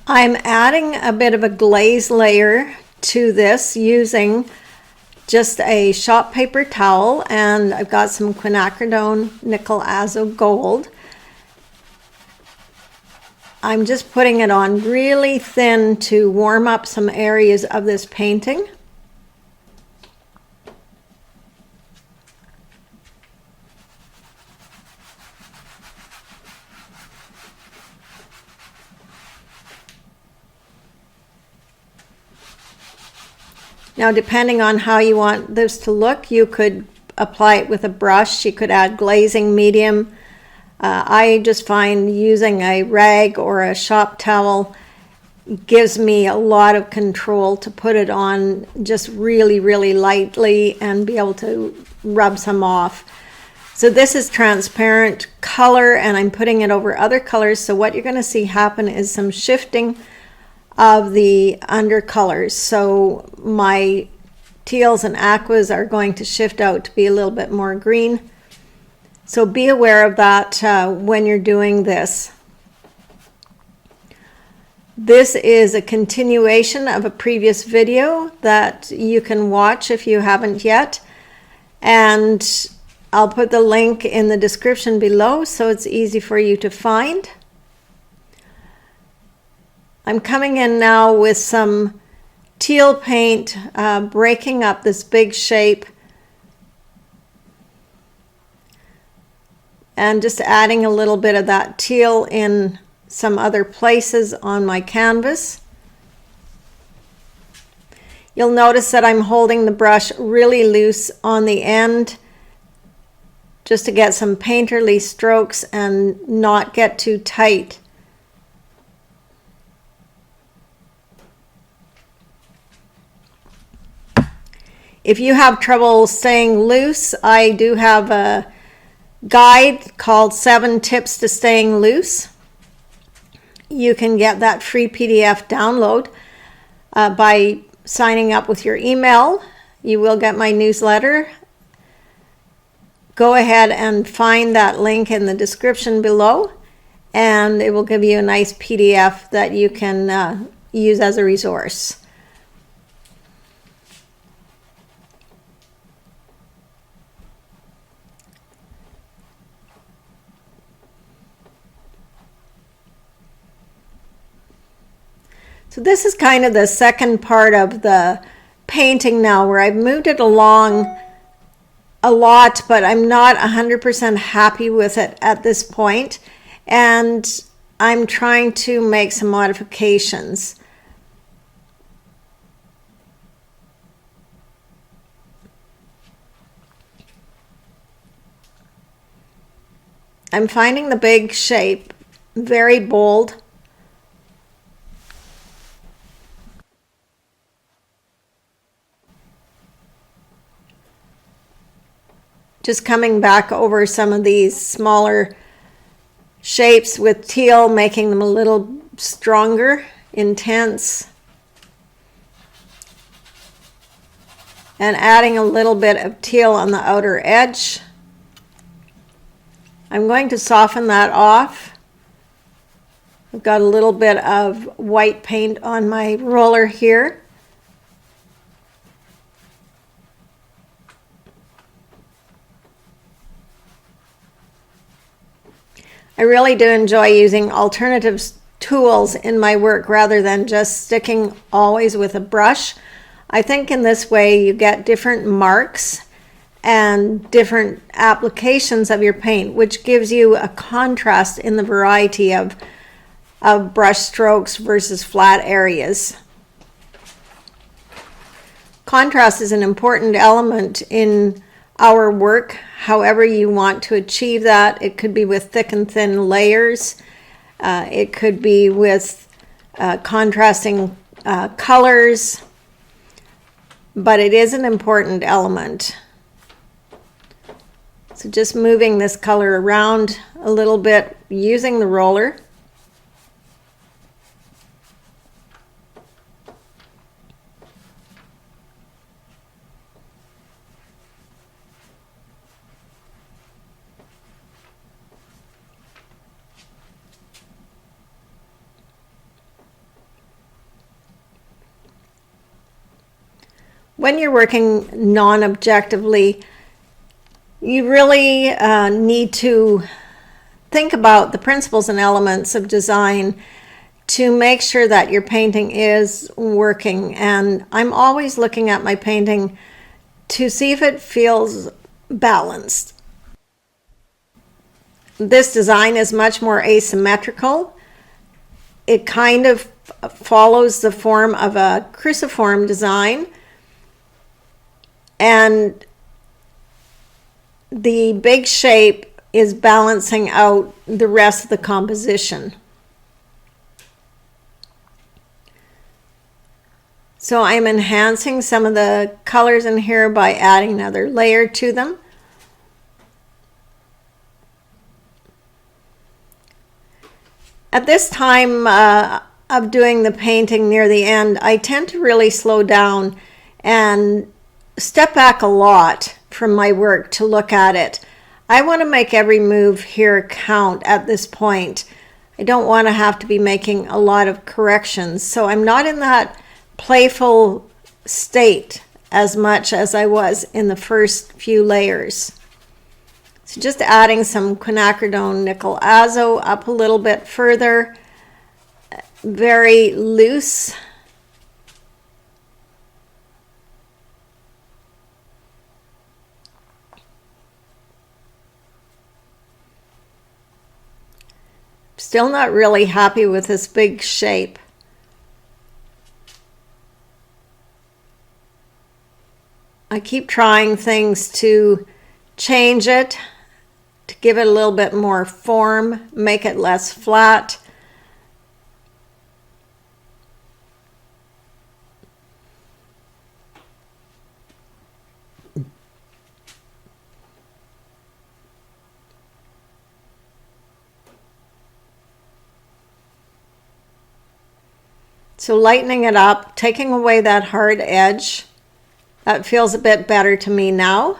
I'm adding a bit of a glaze layer to this using just a shop paper towel, and I've got some quinacridone nickel azo gold. I'm just putting it on really thin to warm up some areas of this painting. Now, depending on how you want this to look, you could apply it with a brush. You could add glazing medium. I just find using a rag or a shop towel gives me a lot of control to put it on just really, really lightly and be able to rub some off. So this is transparent color, and I'm putting it over other colors. So what you're going to see happen is some shifting of the undercolors. So my teals and aquas are going to shift out to be a little bit more green. So be aware of that when you're doing this. This is a continuation of a previous video that you can watch if you haven't yet. And I'll put the link in the description below so it's easy for you to find. I'm coming in now with some teal paint, breaking up this big shape and just adding a little bit of that teal in some other places on my canvas. You'll notice that I'm holding the brush really loose on the end just to get some painterly strokes and not get too tight. If you have trouble staying loose, I do have a guide called 7 Tips to Staying Loose. You can get that free PDF download by signing up with your email. You will get my newsletter. Go ahead and find that link in the description below, and it will give you a nice PDF that you can use as a resource. So this is kind of the second part of the painting now, where I've moved it along a lot, but I'm not 100% happy with it at this point, and I'm trying to make some modifications. I'm finding the big shape very bold. Just coming back over some of these smaller shapes with teal, making them a little stronger, intense, and adding a little bit of teal on the outer edge. I'm going to soften that off. I've got a little bit of white paint on my roller here. I really do enjoy using alternative tools in my work rather than just sticking always with a brush. I think in this way you get different marks and different applications of your paint, which gives you a contrast in the variety of brush strokes versus flat areas. Contrast is an important element in our work, however you want to achieve that. It could be with thick and thin layers. It could be with contrasting colors, but it is an important element. So just moving this color around a little bit using the roller. when you're working non-objectively, you really need to think about the principles and elements of design to make sure that your painting is working. And I'm always looking at my painting to see if it feels balanced. This design is much more asymmetrical. It kind of follows the form of a cruciform design, and the big shape is balancing out the rest of the composition. So I'm enhancing some of the colors in here by adding another layer to them. At this time of doing the painting near the end, I tend to really slow down and step back a lot from my work to look at it. I want to make every move here count at this point. I don't want to have to be making a lot of corrections, so I'm not in that playful state as much as I was in the first few layers. So just adding some quinacridone nickel azo up a little bit further, very loose. Still not really happy with this big shape. I keep trying things to change it, to give it a little bit more form, make it less flat. So lightening it up, taking away that hard edge. That feels a bit better to me now.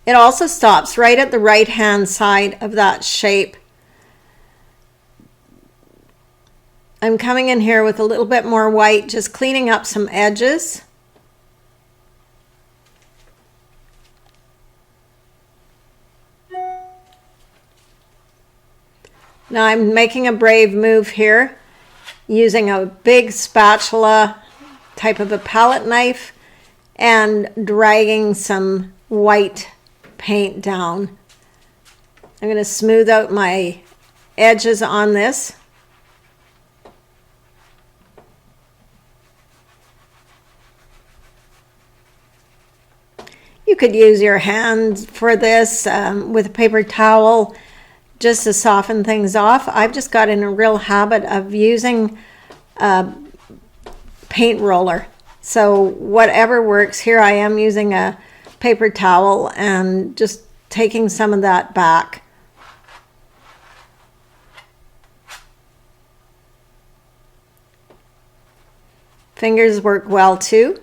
It also stops right at the right-hand side of that shape. I'm coming in here with a little bit more white, just cleaning up some edges. Now I'm making a brave move here, using a big spatula type of a palette knife and dragging some white paint down. I'm going to smooth out my edges on this. You could use your hands for this with a paper towel just to soften things off. I've just got in a real habit of using a paint roller. So whatever works. Here I am using a paper towel and just taking some of that back. Fingers work well too.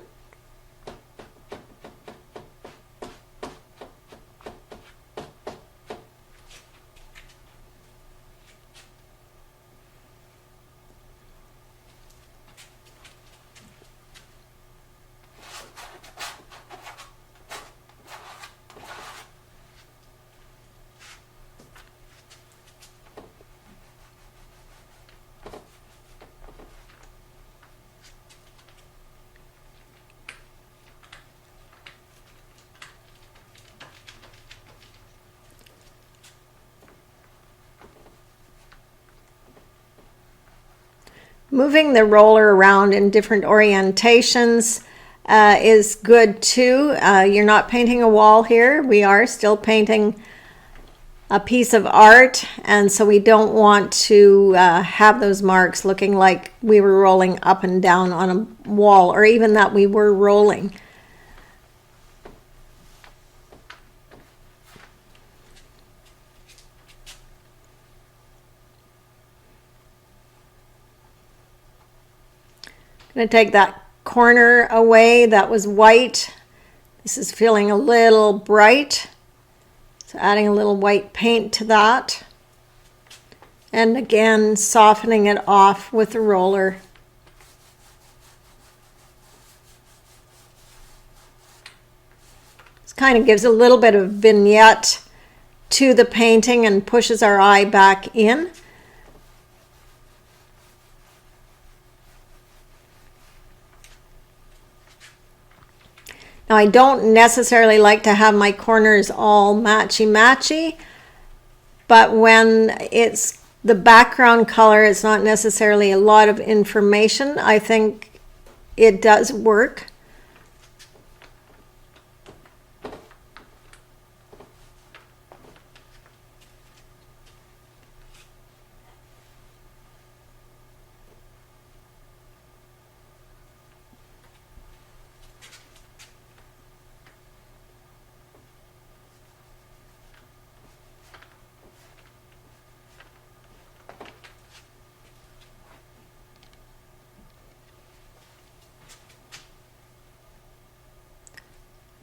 Moving the roller around in different orientations is good too. You're not painting a wall here. We are still painting a piece of art, and so we don't want to have those marks looking like we were rolling up and down on a wall, or even that we were rolling. I'm going to take that corner away that was white. This is feeling a little bright, so adding a little white paint to that. And again, softening it off with the roller. This kind of gives a little bit of vignette to the painting and pushes our eye back in. Now, I don't necessarily like to have my corners all matchy-matchy, but when it's the background color, it's not necessarily a lot of information. I think it does work.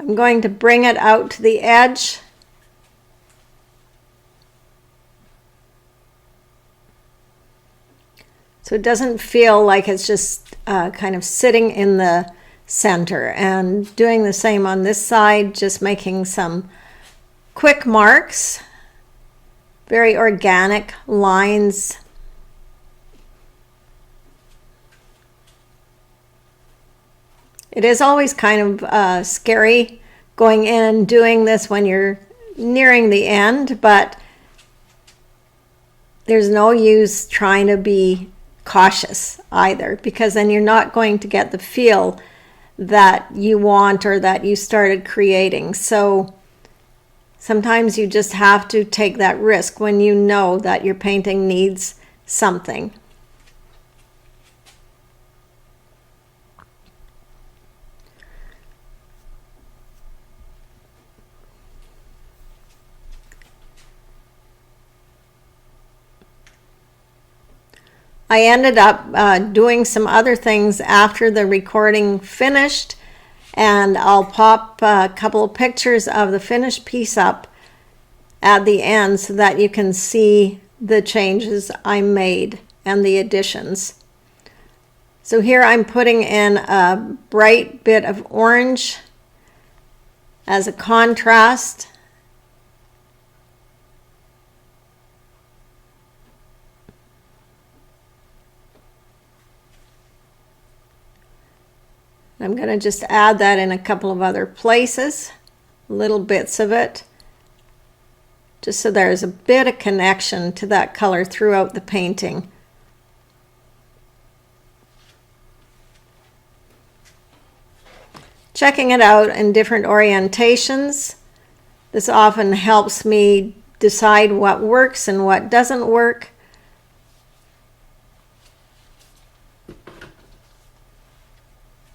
I'm going to bring it out to the edge. So it doesn't feel like it's just kind of sitting in the center. And doing the same on this side, just making some quick marks, very organic lines. It is always kind of scary going in and doing this when you're nearing the end, but there's no use trying to be cautious either, because then you're not going to get the feel that you want or that you started creating. So sometimes you just have to take that risk when you know that your painting needs something. I ended up doing some other things after the recording finished, and I'll pop a couple of pictures of the finished piece up at the end so that you can see the changes I made and the additions. So here I'm putting in a bright bit of orange as a contrast. I'm going to just add that in a couple of other places, little bits of it, just so there's a bit of connection to that color throughout the painting. Checking it out in different orientations. This often helps me decide what works and what doesn't work.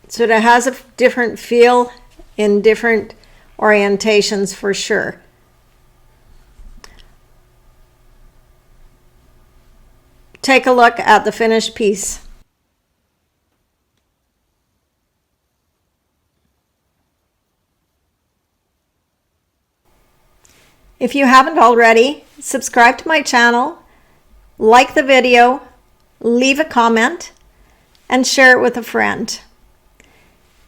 So it has a different feel in different orientations for sure. Take a look at the finished piece. If you haven't already, subscribe to my channel, like the video, leave a comment, and share it with a friend.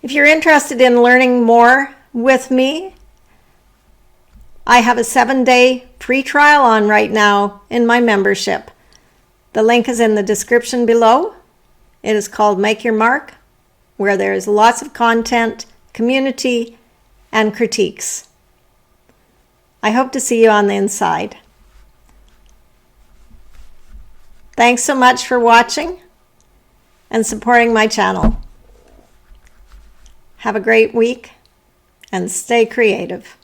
If you're interested in learning more with me, I have a 7-day free trial on right now in my membership. The link is in the description below. It is called Make Your Mark, where there is lots of content, community, and critiques. I hope to see you on the inside. Thanks so much for watching and supporting my channel. Have a great week and stay creative.